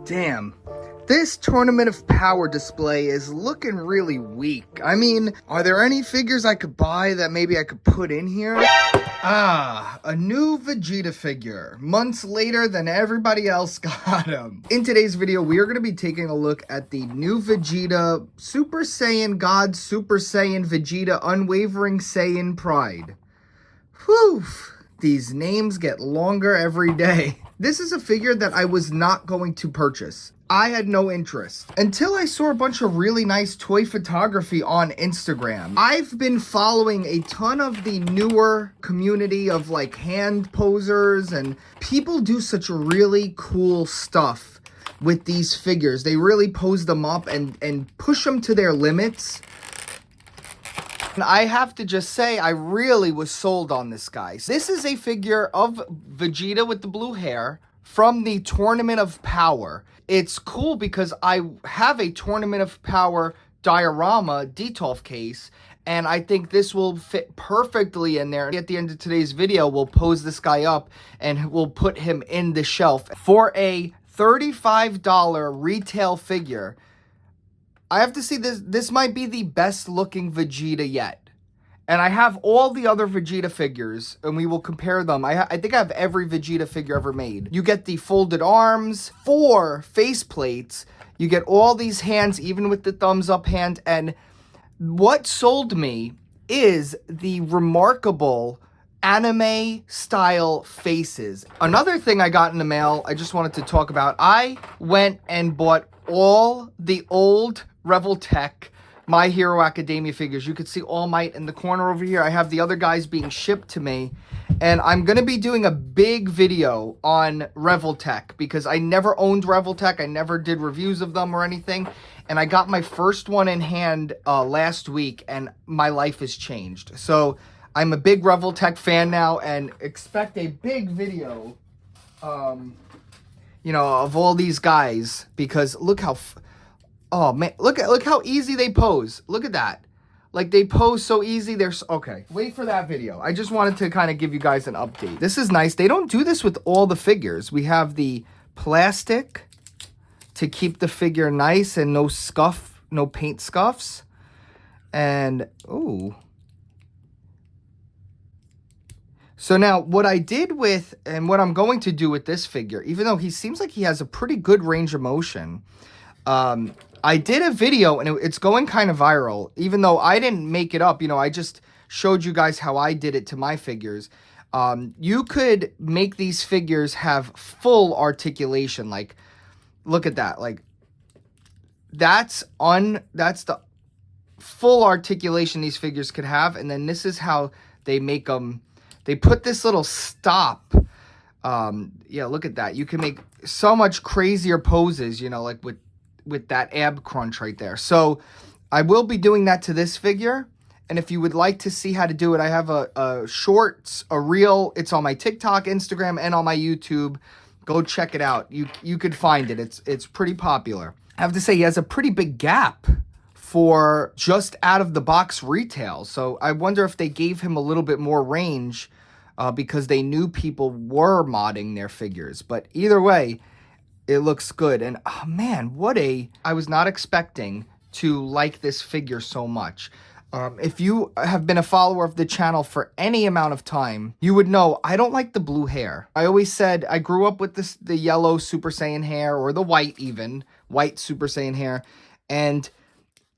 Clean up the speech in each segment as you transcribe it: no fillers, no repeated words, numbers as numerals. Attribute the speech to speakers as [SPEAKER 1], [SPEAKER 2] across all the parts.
[SPEAKER 1] Damn. This Tournament of Power display is looking really weak. I mean, are there any figures I could buy that maybe I could put in here? Ah, a new Vegeta figure. Months later than everybody else got him. In today's video, we are going to be taking a look at the new Vegeta Super Saiyan God Super Saiyan Vegeta Unwavering Saiyan Pride. Whew. These names get longer every day. This is a figure that I was not going to purchase. I had no interest until I saw a bunch of really nice toy photography on Instagram. I've been following a ton of the newer community of like hand posers, and people do such really cool stuff with these figures. They really pose them up and push them to their limits. And I have to just say, I really was sold on this guy. This is a figure of Vegeta with the blue hair from the Tournament of Power. It's cool because I have a Tournament of Power diorama Detolf case, and I think this will fit perfectly in there. At the end of today's video, we'll pose this guy up and we'll put him in the shelf. For a $35 retail figure, I have to say this might be the best looking Vegeta yet. And I have all the other Vegeta figures, and we will compare them. I think I have every Vegeta figure ever made. You get the folded arms, 4 face plates. You get all these hands, even with the thumbs up hand. And what sold me is the remarkable anime style faces. Another thing I got in the mail, I just wanted to talk about. I went and bought all the old Revoltech My Hero Academia figures. You could see All Might in the corner over here. I have the other guys being shipped to me. And I'm going to be doing a big video on Revoltech because I never owned Revoltech. I never did reviews of them or anything. And I got my first one in hand last week, and my life has changed. So I'm a big Revoltech fan now, and expect a big video, you know, of all these guys, because look how... Oh man, look how easy they pose. Look at that. Like, they pose so easy. Okay, wait for that video. I just wanted to kind of give you guys an update. This is nice. They don't do this with all the figures. We have the plastic to keep the figure nice and no scuff, no paint scuffs. And, ooh. So now, what I did with, and what I'm going to do with this figure, even though he seems like he has a pretty good range of motion, I did a video, and it's going kind of viral, even though I didn't make it up. You know, I just showed you guys how I did it to my figures. You could make these figures have full articulation. Like, look at that. Like, that's the full articulation these figures could have. And then this is how they make them. They put this little stop. Yeah, look at that. You can make so much crazier poses, you know, like with that ab crunch right there. So I will be doing that to this figure. And if you would like to see how to do it, I have a shorts, a reel. It's on my TikTok, Instagram, and on my YouTube. Go check it out. You could find it. It's pretty popular. I have to say, he has a pretty big gap for just out of the box retail. So I wonder if they gave him a little bit more range because they knew people were modding their figures. But either way, it looks good. And oh man, I was not expecting to like this figure so much. If you have been a follower of the channel for any amount of time, you would know I don't like the blue hair. I always said I grew up with the yellow Super Saiyan hair, or the white Super Saiyan hair. And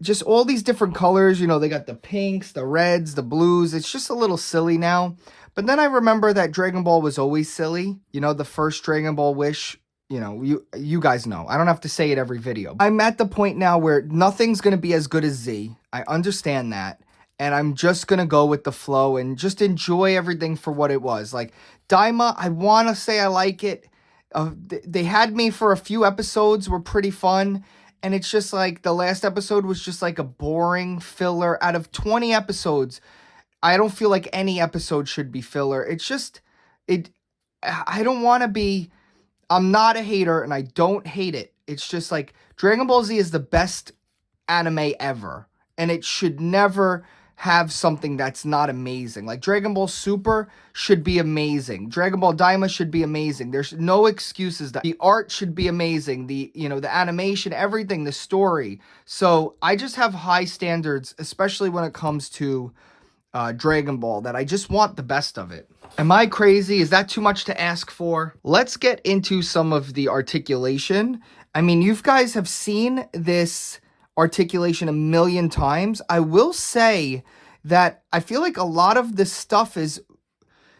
[SPEAKER 1] just all these different colors, you know, they got the pinks, the reds, the blues. It's just a little silly now. But then I remember that Dragon Ball was always silly. You know, the first Dragon Ball Wish. You know, you guys know. I don't have to say it every video. I'm at the point now where nothing's going to be as good as Z. I understand that. And I'm just going to go with the flow and just enjoy everything for what it was. Like, Daima, I want to say I like it. They had me for a few episodes, were pretty fun. And it's just like, the last episode was just like a boring filler. Out of 20 episodes, I don't feel like any episode should be filler. It's just, I don't want to be... I'm not a hater, and I don't hate it. It's just like Dragon Ball Z is the best anime ever, and it should never have something that's not amazing. Like Dragon Ball Super should be amazing. Dragon Ball Daima should be amazing. There's no excuses. The art should be amazing. The animation, everything, the story. So I just have high standards, especially when it comes to Dragon Ball, that I just want the best of it. Am I crazy? Is that too much to ask for? Let's get into some of the articulation. I mean, you guys have seen this articulation a million times. I will say that I feel like a lot of this stuff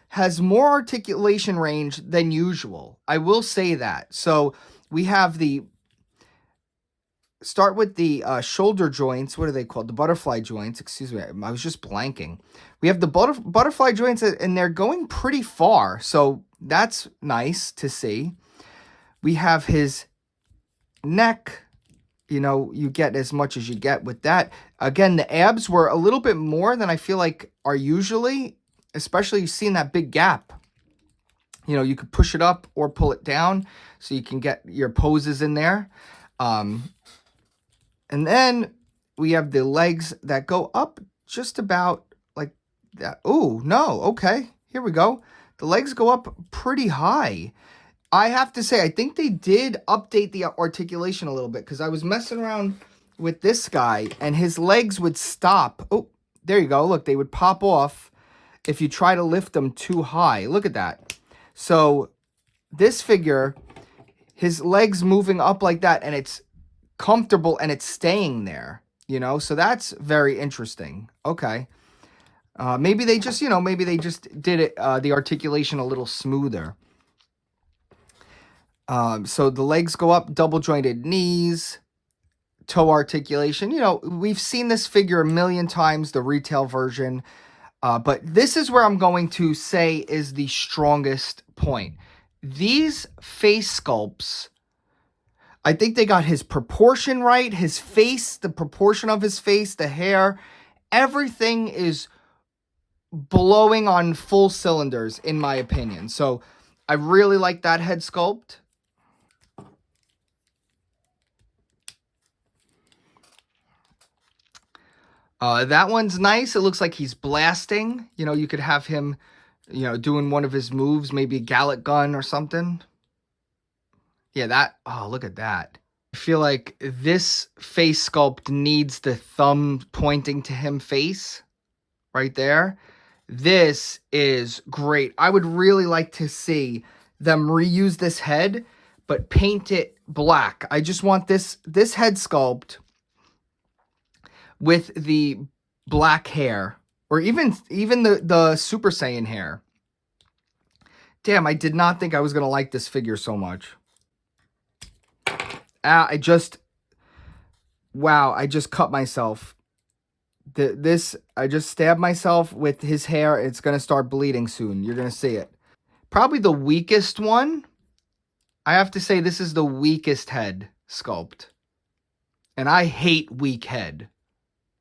[SPEAKER 1] has more articulation range than usual. I will say that. So we have start with the shoulder joints. What are they called? The butterfly joints. Excuse me. I was just blanking. We have the butterfly joints, and they're going pretty far. So that's nice to see. We have his neck. You get as much as you get with that. Again, the abs were a little bit more than I feel like are usually, especially seeing that big gap. You could push it up or pull it down so you can get your poses in there. And then we have the legs that go up just about like that. Oh, no. Okay. Here we go. The legs go up pretty high. I have to say, I think they did update the articulation a little bit, because I was messing around with this guy and his legs would stop. Oh, there you go. Look, they would pop off if you try to lift them too high. Look at that. So this figure, his legs moving up like that, and it's comfortable and it's staying there, so that's very interesting. Okay. Maybe they just, did it, the articulation a little smoother. So the legs go up, double jointed knees, toe articulation. We've seen this figure a million times, the retail version. But this is where I'm going to say is the strongest point. These face sculpts, I think they got his proportion right, his face, the proportion of his face, the hair, everything is blowing on full cylinders, in my opinion. So I really like that head sculpt. That one's nice. It looks like he's blasting. You could have him, doing one of his moves, maybe a Gallic gun or something. Yeah, oh, look at that. I feel like this face sculpt needs the thumb pointing to him face right there. This is great. I would really like to see them reuse this head, but paint it black. I just want this head sculpt with the black hair, or even the Super Saiyan hair. Damn, I did not think I was going to like this figure so much. I just cut myself. I just stabbed myself with his hair. It's going to start bleeding soon. You're going to see it. Probably the weakest one. I have to say this is the weakest head sculpt. And I hate weak head.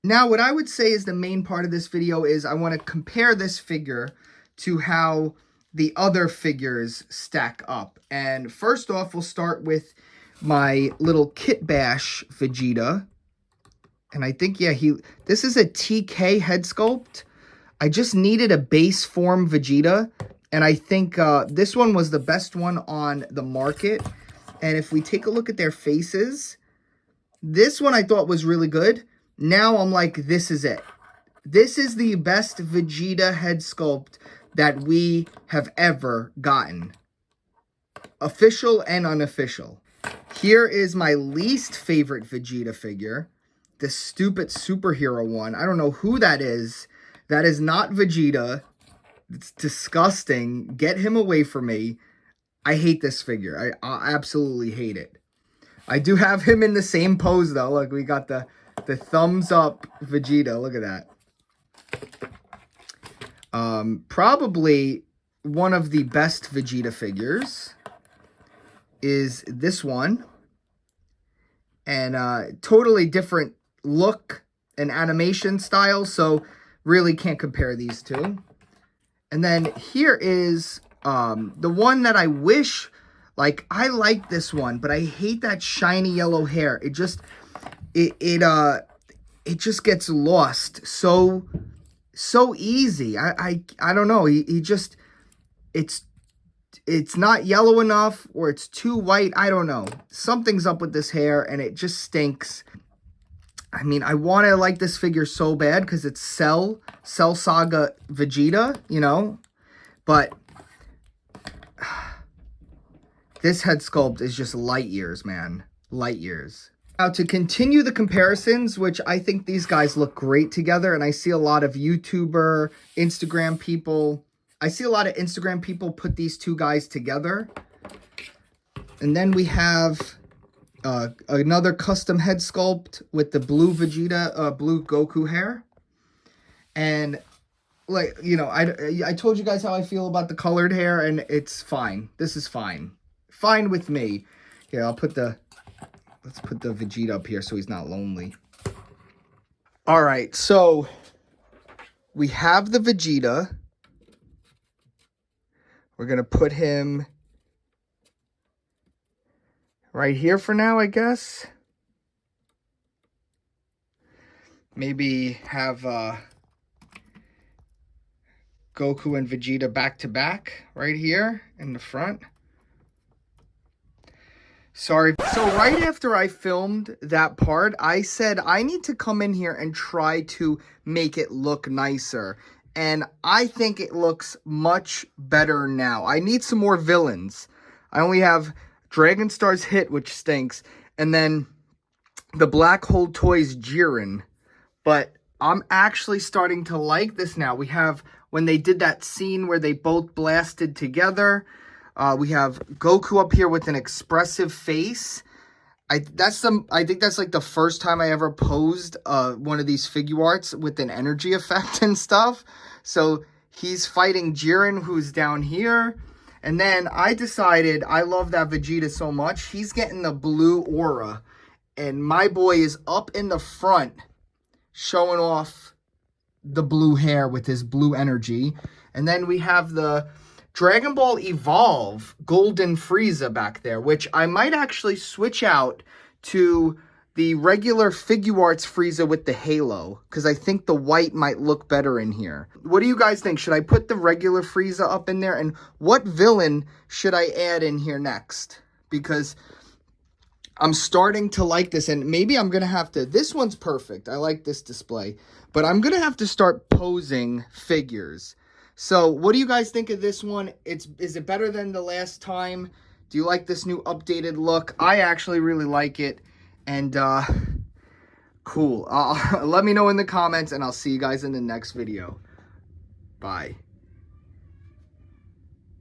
[SPEAKER 1] Now, what I would say is the main part of this video is I want to compare this figure to how the other figures stack up. And first off, we'll start with my little Kit Bash Vegeta. And I think, yeah, this is a TK head sculpt. I just needed a base form Vegeta. And I think this one was the best one on the market. And if we take a look at their faces, this one I thought was really good. Now I'm like, this is it. This is the best Vegeta head sculpt that we have ever gotten. Official and unofficial. Here is my least favorite Vegeta figure. The stupid superhero one. I don't know who that is. That is not Vegeta. It's disgusting. Get him away from me. I hate this figure. I absolutely hate it. I do have him in the same pose, though. Look, we got the thumbs up Vegeta. Look at that. Probably one of the best Vegeta figures is this one. And totally different look and animation style. So really can't compare these two. And then here is the one that I wish, like, I like this one, but I hate that shiny yellow hair. It just gets lost so so easy. I don't know. He just, it's not yellow enough, or it's too white. I don't know. Something's up with this hair, and it just stinks. I mean, I want to like this figure so bad because it's Cell Saga Vegeta, you know, but this head sculpt is just light years, man. Light years. Now, to continue the comparisons, which I think these guys look great together, and I see a lot of YouTuber, Instagram people. I see a lot of Instagram people put these two guys together. And then we have another custom head sculpt with the blue Vegeta, blue Goku hair. And, like, you know, I told you guys how I feel about the colored hair, and it's fine. This is fine. Fine with me. Here, let's put the Vegeta up here so he's not lonely. All right, so we have the Vegeta. We're going to put him right here for now, I guess. Maybe have Goku and Vegeta back to back right here in the front. Sorry. So right after I filmed that part, I said I need to come in here and try to make it look nicer. And I think it looks much better now. I need some more villains. I only have Dragon Star's Hit, which stinks, and then the Black Hole Toys Jiren. But I'm actually starting to like this now. We have, when they did that scene where they both blasted together, we have Goku up here with an expressive face. I think that's like the first time I ever posed one of these Figuarts with an energy effect and stuff. So he's fighting Jiren, who's down here. And then I decided I love that Vegeta so much. He's getting the blue aura. And my boy is up in the front showing off the blue hair with his blue energy. And then we have the Dragon Ball Evolve Golden Frieza back there, which I might actually switch out to the regular Figuarts Frieza with the halo, because I think the white might look better in here. What do you guys think? Should I put the regular Frieza up in there? And what villain should I add in here next? Because I'm starting to like this, and maybe I'm going to have to... This one's perfect. I like this display. But I'm going to have to start posing figures. So what do you guys think of this one? Is it better than the last time? Do you like this new updated look? I actually really like it. And, cool. Let me know in the comments, and I'll see you guys in the next video. Bye.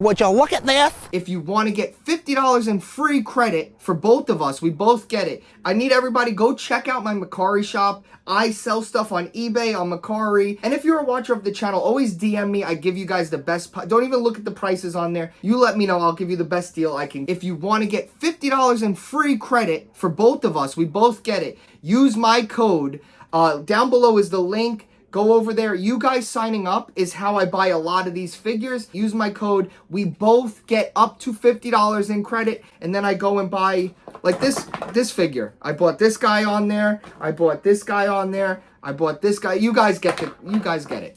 [SPEAKER 2] Would you look at this?
[SPEAKER 1] If you want to get $50 in free credit for both of us, we both get it. I need everybody, go check out my Mercari shop. I sell stuff on eBay, on Mercari. And if you're a watcher of the channel, always DM me. I give you guys the best. Don't even look at the prices on there. You let me know. I'll give you the best deal I can. If you want to get $50 in free credit for both of us, we both get it. Use my code. Down below is the link. Go over there. You guys signing up is how I buy a lot of these figures. Use my code. We both get up to $50 in credit. And then I go and buy, like this figure. I bought this guy on there. I bought this guy on there. I bought this guy. You guys get it.